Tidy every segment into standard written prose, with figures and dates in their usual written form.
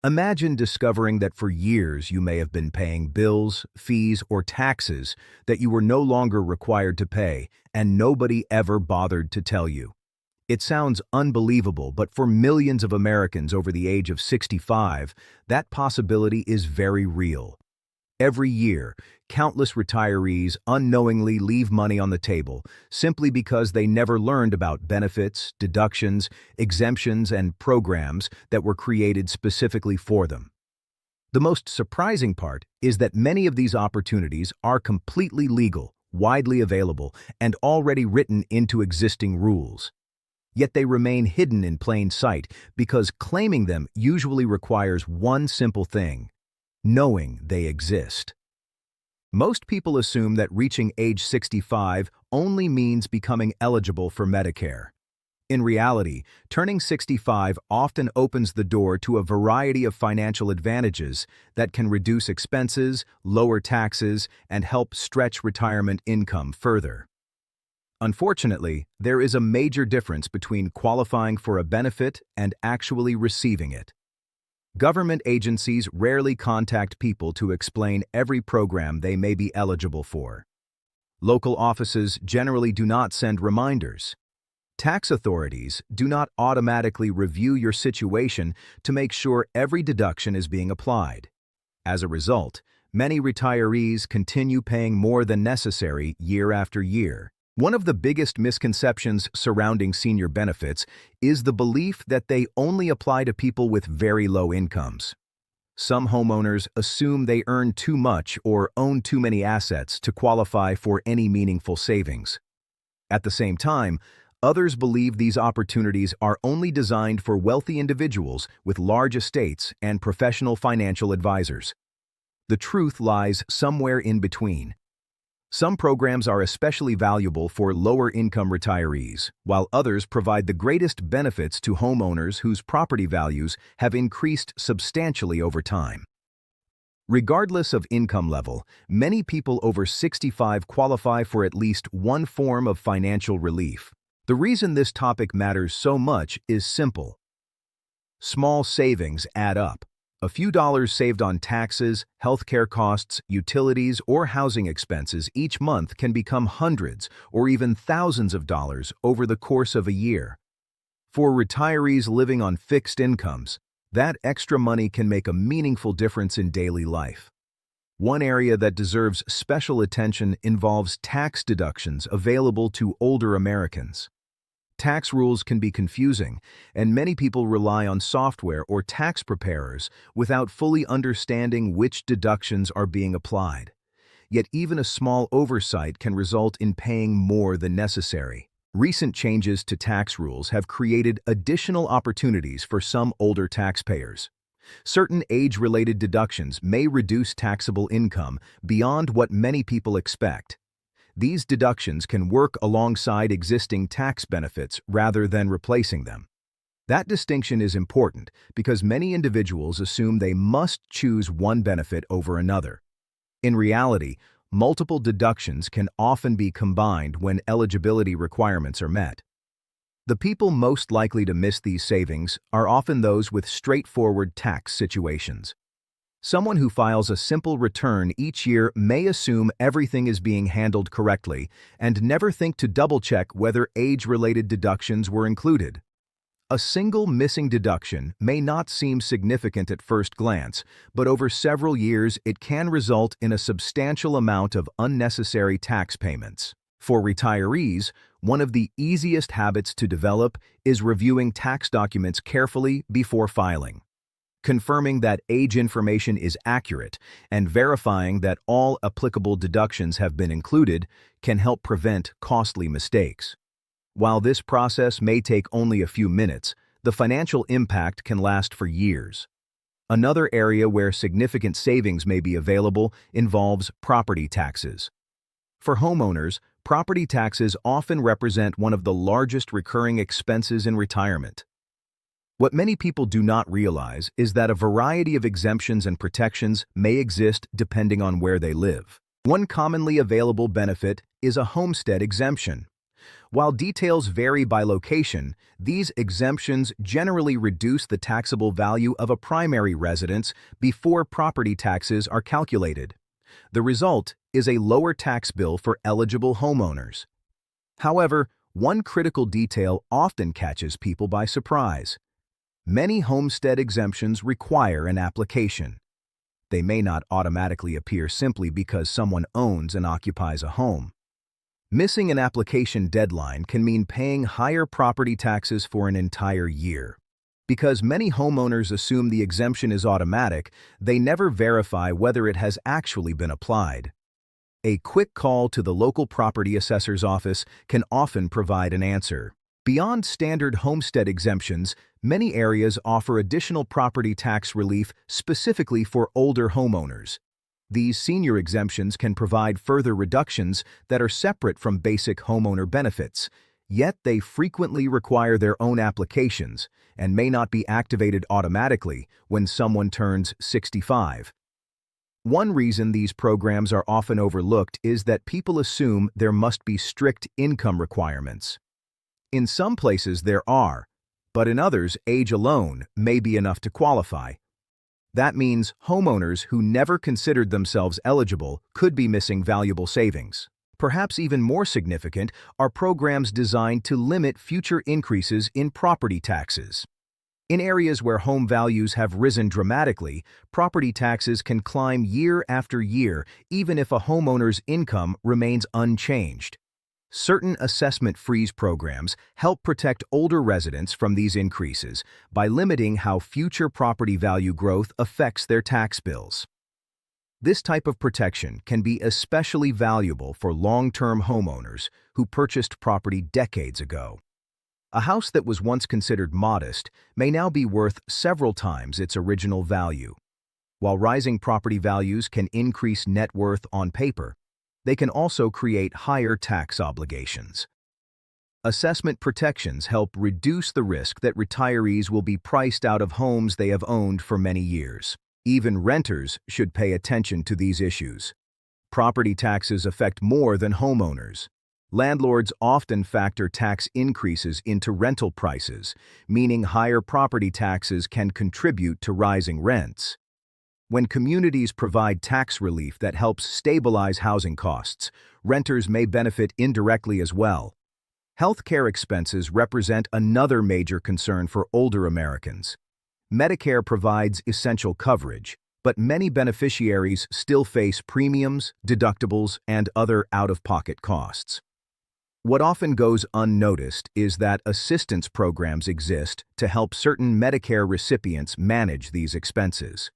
Imagine discovering that for years you may have been paying bills, fees, or taxes that you were no longer required to pay, and nobody ever bothered to tell you. It sounds unbelievable, but for millions of Americans over the age of 65, that possibility is very real. Every year, countless retirees unknowingly leave money on the table simply because they never learned about benefits, deductions, exemptions, and programs that were created specifically for them. The most surprising part is that many of these opportunities are completely legal, widely available, and already written into existing rules. Yet they remain hidden in plain sight because claiming them usually requires one simple thing: knowing they exist. Most people assume that reaching age 65 only means becoming eligible for Medicare. In reality, turning 65 often opens the door to a variety of financial advantages that can reduce expenses, lower taxes, and help stretch retirement income further. Unfortunately, there is a major difference between qualifying for a benefit and actually receiving it. Government agencies rarely contact people to explain every program they may be eligible for. Local offices generally do not send reminders. Tax authorities do not automatically review your situation to make sure every deduction is being applied. As a result, many retirees continue paying more than necessary year after year. One of the biggest misconceptions surrounding senior benefits is the belief that they only apply to people with very low incomes. Some homeowners assume they earn too much or own too many assets to qualify for any meaningful savings. At the same time, others believe these opportunities are only designed for wealthy individuals with large estates and professional financial advisors. The truth lies somewhere in between. Some programs are especially valuable for lower-income retirees, while others provide the greatest benefits to homeowners whose property values have increased substantially over time. Regardless of income level, many people over 65 qualify for at least one form of financial relief. The reason this topic matters so much is simple. Small savings add up. A few dollars saved on taxes, healthcare costs, utilities, or housing expenses each month can become hundreds or even thousands of dollars over the course of a year. For retirees living on fixed incomes, that extra money can make a meaningful difference in daily life. One area that deserves special attention involves tax deductions available to older Americans. Tax rules can be confusing, and many people rely on software or tax preparers without fully understanding which deductions are being applied. Yet even a small oversight can result in paying more than necessary. Recent changes to tax rules have created additional opportunities for some older taxpayers. Certain age-related deductions may reduce taxable income beyond what many people expect. These deductions can work alongside existing tax benefits rather than replacing them. That distinction is important because many individuals assume they must choose one benefit over another. In reality, multiple deductions can often be combined when eligibility requirements are met. The people most likely to miss these savings are often those with straightforward tax situations. Someone who files a simple return each year may assume everything is being handled correctly and never think to double-check whether age-related deductions were included. A single missing deduction may not seem significant at first glance, but over several years it can result in a substantial amount of unnecessary tax payments. For retirees, one of the easiest habits to develop is reviewing tax documents carefully before filing. Confirming that age information is accurate and verifying that all applicable deductions have been included can help prevent costly mistakes. While this process may take only a few minutes, the financial impact can last for years. Another area where significant savings may be available involves property taxes. For homeowners, property taxes often represent one of the largest recurring expenses in retirement. What many people do not realize is that a variety of exemptions and protections may exist depending on where they live. One commonly available benefit is a homestead exemption. While details vary by location, these exemptions generally reduce the taxable value of a primary residence before property taxes are calculated. The result is a lower tax bill for eligible homeowners. However, one critical detail often catches people by surprise. Many homestead exemptions require an application. They may not automatically appear simply because someone owns and occupies a home. Missing an application deadline can mean paying higher property taxes for an entire year. Because many homeowners assume the exemption is automatic, they never verify whether it has actually been applied. A quick call to the local property assessor's office can often provide an answer. Beyond standard homestead exemptions, many areas offer additional property tax relief specifically for older homeowners. These senior exemptions can provide further reductions that are separate from basic homeowner benefits, yet they frequently require their own applications and may not be activated automatically when someone turns 65. One reason these programs are often overlooked is that people assume there must be strict income requirements. In some places there are, but in others, age alone may be enough to qualify. That means homeowners who never considered themselves eligible could be missing valuable savings. Perhaps even more significant are programs designed to limit future increases in property taxes. In areas where home values have risen dramatically, property taxes can climb year after year even if a homeowner's income remains unchanged. Certain assessment freeze programs help protect older residents from these increases by limiting how future property value growth affects their tax bills. This type of protection can be especially valuable for long-term homeowners who purchased property decades ago. A house that was once considered modest may now be worth several times its original value. While rising property values can increase net worth on paper, they can also create higher tax obligations. Assessment protections help reduce the risk that retirees will be priced out of homes they have owned for many years. Even renters should pay attention to these issues. Property taxes affect more than homeowners. Landlords often factor tax increases into rental prices, meaning higher property taxes can contribute to rising rents. When communities provide tax relief that helps stabilize housing costs, renters may benefit indirectly as well. Healthcare expenses represent another major concern for older Americans. Medicare provides essential coverage, but many beneficiaries still face premiums, deductibles, and other out-of-pocket costs. What often goes unnoticed is that assistance programs exist to help certain Medicare recipients manage these expenses.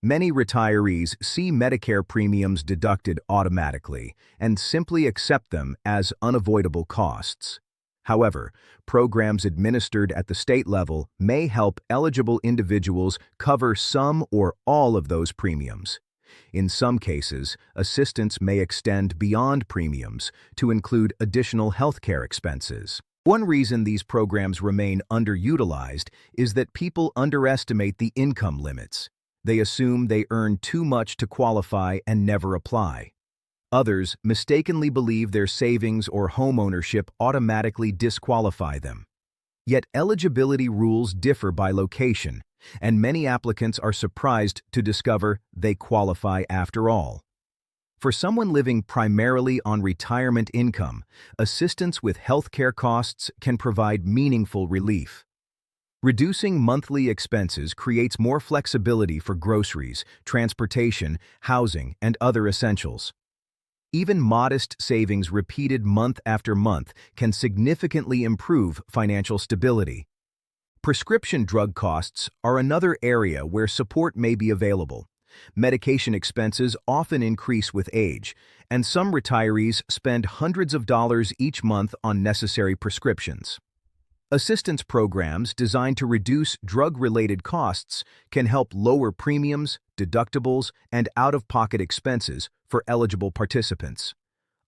Many retirees see Medicare premiums deducted automatically and simply accept them as unavoidable costs. However, programs administered at the state level may help eligible individuals cover some or all of those premiums. In some cases, assistance may extend beyond premiums to include additional healthcare expenses. One reason these programs remain underutilized is that people underestimate the income limits. They assume they earn too much to qualify and never apply. Others mistakenly believe their savings or home ownership automatically disqualify them. Yet eligibility rules differ by location, and many applicants are surprised to discover they qualify after all. For someone living primarily on retirement income, assistance with healthcare costs can provide meaningful relief. Reducing monthly expenses creates more flexibility for groceries, transportation, housing, and other essentials. Even modest savings repeated month after month can significantly improve financial stability. Prescription drug costs are another area where support may be available. Medication expenses often increase with age, and some retirees spend hundreds of dollars each month on necessary prescriptions. Assistance programs designed to reduce drug-related costs can help lower premiums, deductibles, and out-of-pocket expenses for eligible participants.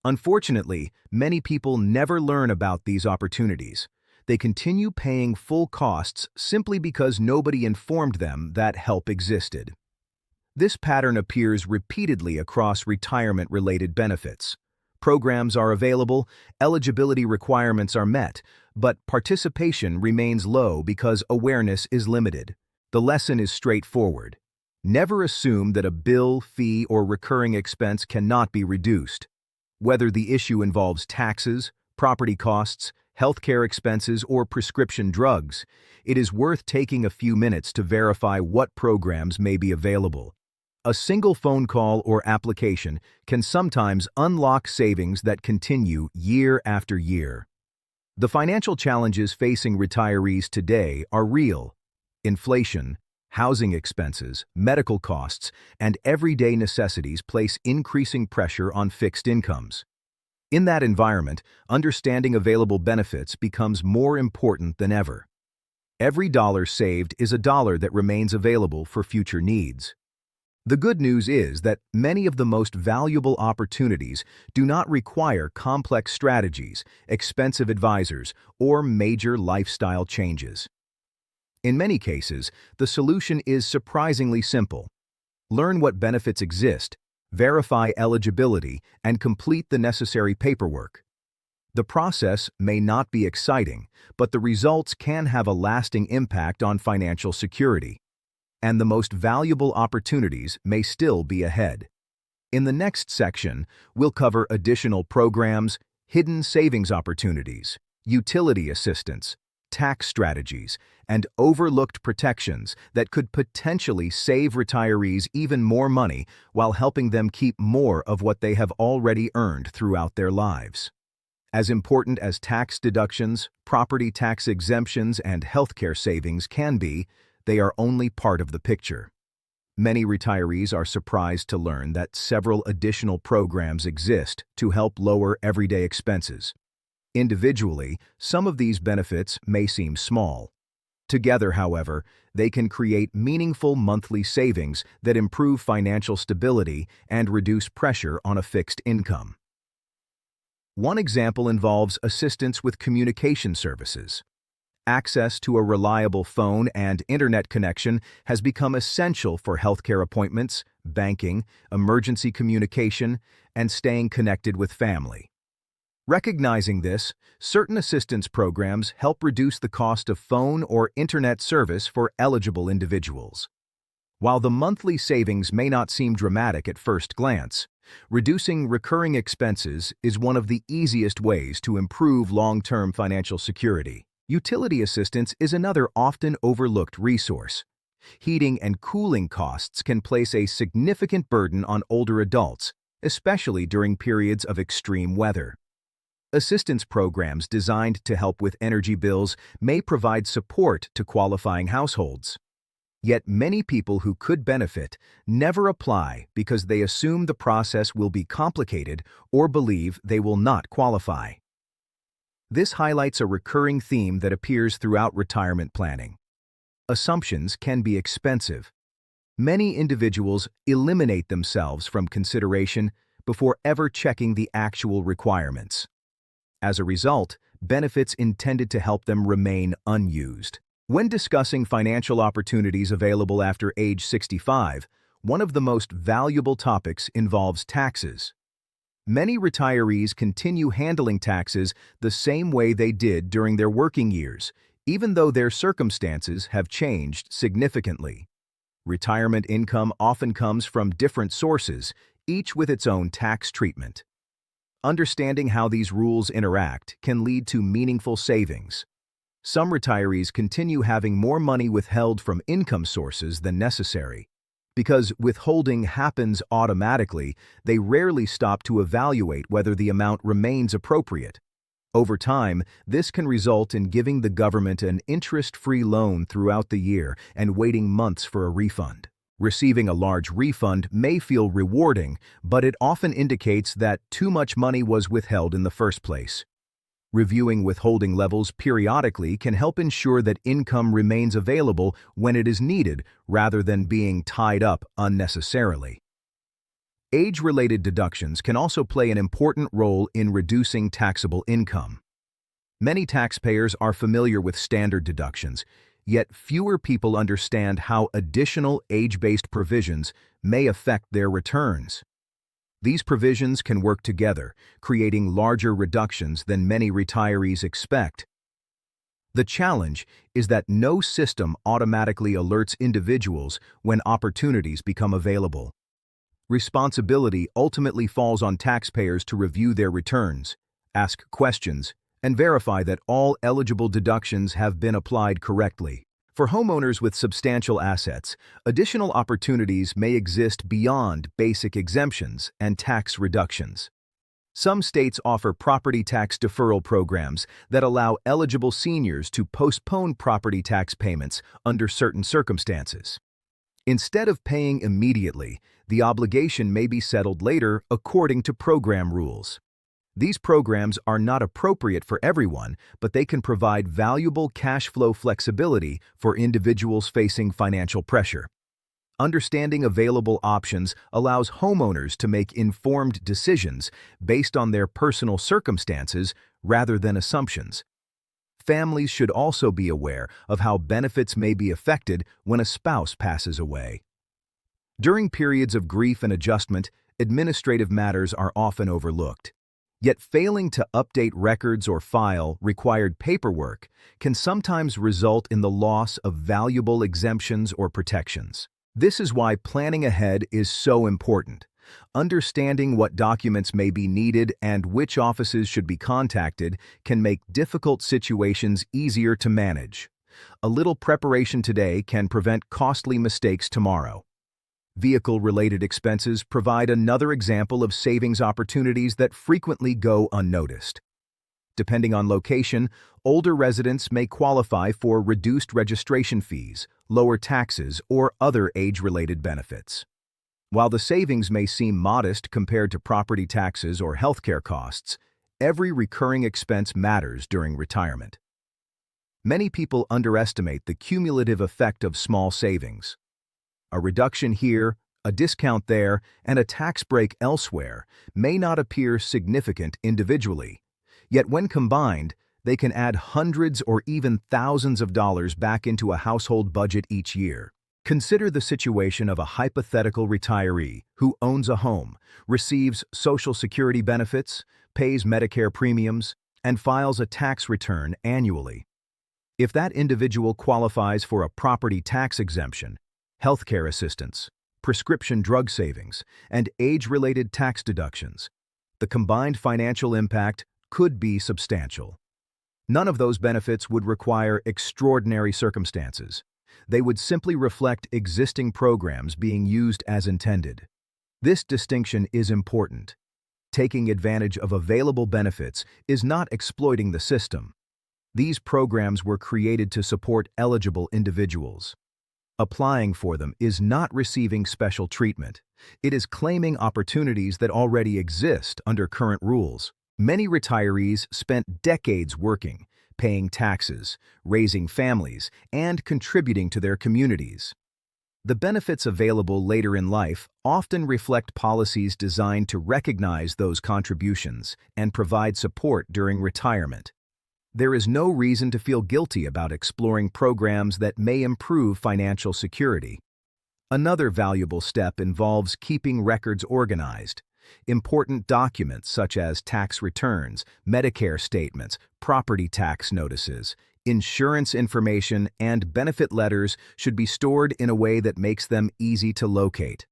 Unfortunately, many people never learn about these opportunities. They continue paying full costs simply because nobody informed them that help existed. This pattern appears repeatedly across retirement-related benefits. Programs are available, eligibility requirements are met, but participation remains low because awareness is limited. The lesson is straightforward. Never assume that a bill, fee, or recurring expense cannot be reduced. Whether the issue involves taxes, property costs, healthcare expenses, or prescription drugs, it is worth taking a few minutes to verify what programs may be available. A single phone call or application can sometimes unlock savings that continue year after year. The financial challenges facing retirees today are real. Inflation, housing expenses, medical costs, and everyday necessities place increasing pressure on fixed incomes. In that environment, understanding available benefits becomes more important than ever. Every dollar saved is a dollar that remains available for future needs. The good news is that many of the most valuable opportunities do not require complex strategies, expensive advisors, or major lifestyle changes. In many cases, the solution is surprisingly simple. Learn what benefits exist, verify eligibility, and complete the necessary paperwork. The process may not be exciting, but the results can have a lasting impact on financial security. And the most valuable opportunities may still be ahead. In the next section, we'll cover additional programs, hidden savings opportunities, utility assistance, tax strategies, and overlooked protections that could potentially save retirees even more money while helping them keep more of what they have already earned throughout their lives. As important as tax deductions, property tax exemptions, and healthcare savings can be, they are only part of the picture. Many retirees are surprised to learn that several additional programs exist to help lower everyday expenses. Individually, some of these benefits may seem small. Together, however, they can create meaningful monthly savings that improve financial stability and reduce pressure on a fixed income. One example involves assistance with communication services. Access to a reliable phone and internet connection has become essential for healthcare appointments, banking, emergency communication, and staying connected with family. Recognizing this, certain assistance programs help reduce the cost of phone or internet service for eligible individuals. While the monthly savings may not seem dramatic at first glance, reducing recurring expenses is one of the easiest ways to improve long-term financial security. Utility assistance is another often overlooked resource. Heating and cooling costs can place a significant burden on older adults, especially during periods of extreme weather. Assistance programs designed to help with energy bills may provide support to qualifying households. Yet many people who could benefit never apply because they assume the process will be complicated or believe they will not qualify. This highlights a recurring theme that appears throughout retirement planning. Assumptions can be expensive. Many individuals eliminate themselves from consideration before ever checking the actual requirements. As a result, benefits intended to help them remain unused. When discussing financial opportunities available after age 65, one of the most valuable topics involves taxes. Many retirees continue handling taxes the same way they did during their working years, even though their circumstances have changed significantly. Retirement income often comes from different sources, each with its own tax treatment. Understanding how these rules interact can lead to meaningful savings. Some retirees continue having more money withheld from income sources than necessary. Because withholding happens automatically, they rarely stop to evaluate whether the amount remains appropriate. Over time, this can result in giving the government an interest-free loan throughout the year and waiting months for a refund. Receiving a large refund may feel rewarding, but it often indicates that too much money was withheld in the first place. Reviewing withholding levels periodically can help ensure that income remains available when it is needed rather than being tied up unnecessarily. Age-related deductions can also play an important role in reducing taxable income. Many taxpayers are familiar with standard deductions, yet fewer people understand how additional age-based provisions may affect their returns. These provisions can work together, creating larger reductions than many retirees expect. The challenge is that no system automatically alerts individuals when opportunities become available. Responsibility ultimately falls on taxpayers to review their returns, ask questions, and verify that all eligible deductions have been applied correctly. For homeowners with substantial assets, additional opportunities may exist beyond basic exemptions and tax reductions. Some states offer property tax deferral programs that allow eligible seniors to postpone property tax payments under certain circumstances. Instead of paying immediately, the obligation may be settled later according to program rules. These programs are not appropriate for everyone, but they can provide valuable cash flow flexibility for individuals facing financial pressure. Understanding available options allows homeowners to make informed decisions based on their personal circumstances rather than assumptions. Families should also be aware of how benefits may be affected when a spouse passes away. During periods of grief and adjustment, administrative matters are often overlooked. Yet failing to update records or file required paperwork can sometimes result in the loss of valuable exemptions or protections. This is why planning ahead is so important. Understanding what documents may be needed and which offices should be contacted can make difficult situations easier to manage. A little preparation today can prevent costly mistakes tomorrow. Vehicle-related expenses provide another example of savings opportunities that frequently go unnoticed. Depending on location, older residents may qualify for reduced registration fees, lower taxes, or other age-related benefits. While the savings may seem modest compared to property taxes or healthcare costs, every recurring expense matters during retirement. Many people underestimate the cumulative effect of small savings. A reduction here, a discount there, and a tax break elsewhere may not appear significant individually, yet when combined, they can add hundreds or even thousands of dollars back into a household budget each year. Consider the situation of a hypothetical retiree who owns a home, receives Social Security benefits, pays Medicare premiums, and files a tax return annually. If that individual qualifies for a property tax exemption, healthcare assistance, prescription drug savings, and age-related tax deductions, the combined financial impact could be substantial. None of those benefits would require extraordinary circumstances. They would simply reflect existing programs being used as intended. This distinction is important. Taking advantage of available benefits is not exploiting the system. These programs were created to support eligible individuals. Applying for them is not receiving special treatment. It is claiming opportunities that already exist under current rules. Many retirees spent decades working, paying taxes, raising families, and contributing to their communities. The benefits available later in life often reflect policies designed to recognize those contributions and provide support during retirement. There is no reason to feel guilty about exploring programs that may improve financial security. Another valuable step involves keeping records organized. Important documents such as tax returns, Medicare statements, property tax notices, insurance information, and benefit letters should be stored in a way that makes them easy to locate.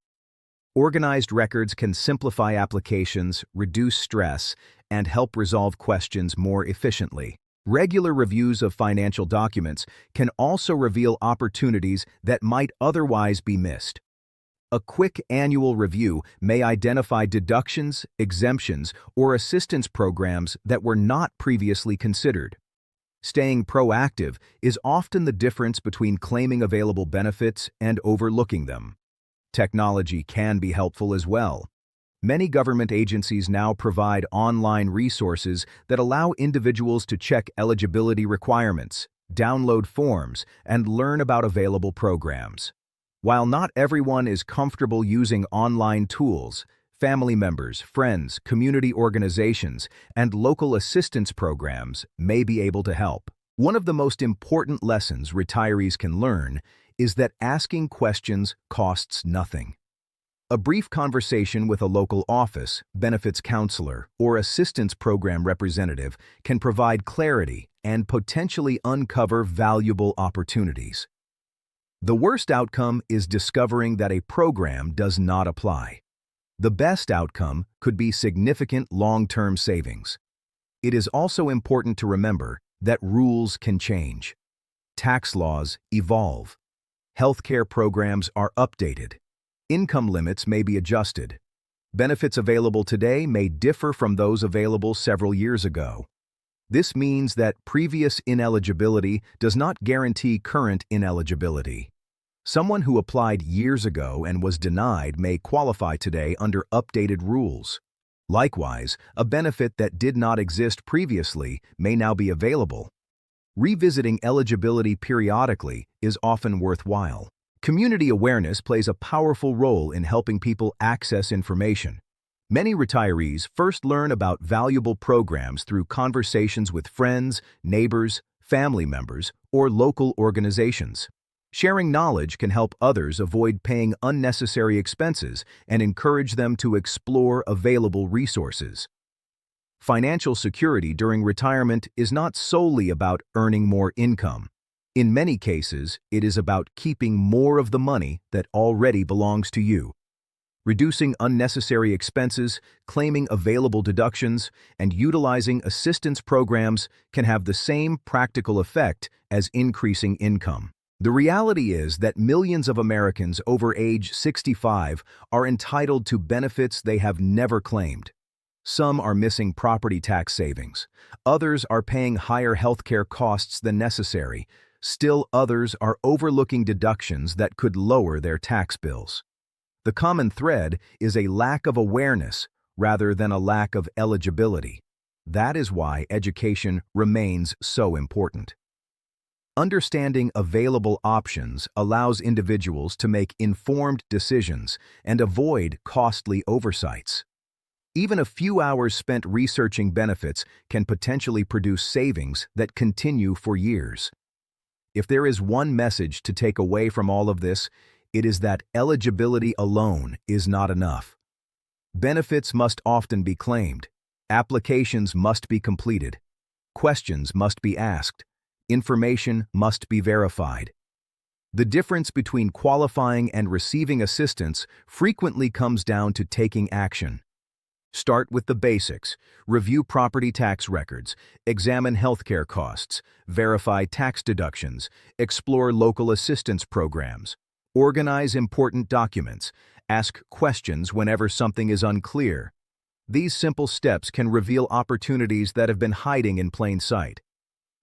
Organized records can simplify applications, reduce stress, and help resolve questions more efficiently. Regular reviews of financial documents can also reveal opportunities that might otherwise be missed. A quick annual review may identify deductions, exemptions, or assistance programs that were not previously considered. Staying proactive is often the difference between claiming available benefits and overlooking them. Technology can be helpful as well. Many government agencies now provide online resources that allow individuals to check eligibility requirements, download forms, and learn about available programs. While not everyone is comfortable using online tools, family members, friends, community organizations, and local assistance programs may be able to help. One of the most important lessons retirees can learn is that asking questions costs nothing. A brief conversation with a local office, benefits counselor, or assistance program representative can provide clarity and potentially uncover valuable opportunities. The worst outcome is discovering that a program does not apply. The best outcome could be significant long-term savings. It is also important to remember that rules can change. Tax laws evolve. Healthcare programs are updated. Income limits may be adjusted. Benefits available today may differ from those available several years ago. This means that previous ineligibility does not guarantee current ineligibility. Someone who applied years ago and was denied may qualify today under updated rules. Likewise, a benefit that did not exist previously may now be available. Revisiting eligibility periodically is often worthwhile. Community awareness plays a powerful role in helping people access information. Many retirees first learn about valuable programs through conversations with friends, neighbors, family members, or local organizations. Sharing knowledge can help others avoid paying unnecessary expenses and encourage them to explore available resources. Financial security during retirement is not solely about earning more income. In many cases, it is about keeping more of the money that already belongs to you. Reducing unnecessary expenses, claiming available deductions, and utilizing assistance programs can have the same practical effect as increasing income. The reality is that millions of Americans over age 65 are entitled to benefits they have never claimed. Some are missing property tax savings. Others are paying higher healthcare costs than necessary. Still others are overlooking deductions that could lower their tax bills. The common thread is a lack of awareness rather than a lack of eligibility. That is why education remains so important. Understanding available options allows individuals to make informed decisions and avoid costly oversights. Even a few hours spent researching benefits can potentially produce savings that continue for years. If there is one message to take away from all of this, it is that eligibility alone is not enough. Benefits must often be claimed. Applications must be completed. Questions must be asked. Information must be verified. The difference between qualifying and receiving assistance frequently comes down to taking action. Start with the basics. Review property tax records, examine healthcare costs, verify tax deductions, explore local assistance programs, organize important documents, ask questions whenever something is unclear. These simple steps can reveal opportunities that have been hiding in plain sight.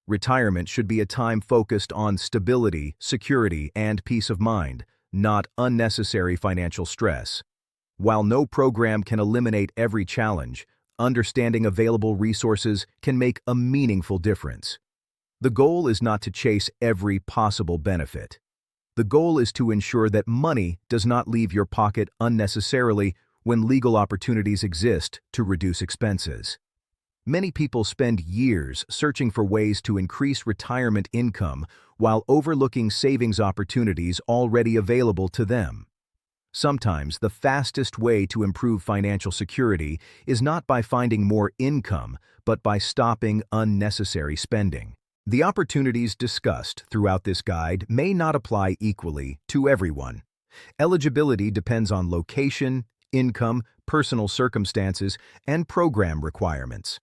Retirement should be a time focused on stability, security, and peace of mind, not unnecessary financial stress. While no program can eliminate every challenge, understanding available resources can make a meaningful difference. The goal is not to chase every possible benefit. The goal is to ensure that money does not leave your pocket unnecessarily when legal opportunities exist to reduce expenses. Many people spend years searching for ways to increase retirement income while overlooking savings opportunities already available to them. Sometimes the fastest way to improve financial security is not by finding more income, but by stopping unnecessary spending. The opportunities discussed throughout this guide may not apply equally to everyone. Eligibility depends on location, income, personal circumstances, and program requirements.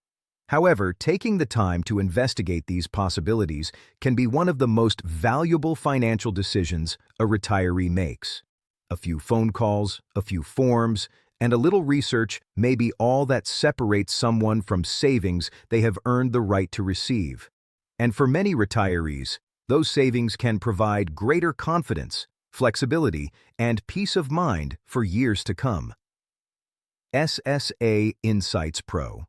However, taking the time to investigate these possibilities can be one of the most valuable financial decisions a retiree makes. A few phone calls, a few forms, and a little research may be all that separates someone from savings they have earned the right to receive. And for many retirees, those savings can provide greater confidence, flexibility, and peace of mind for years to come. SSA Insights Pro.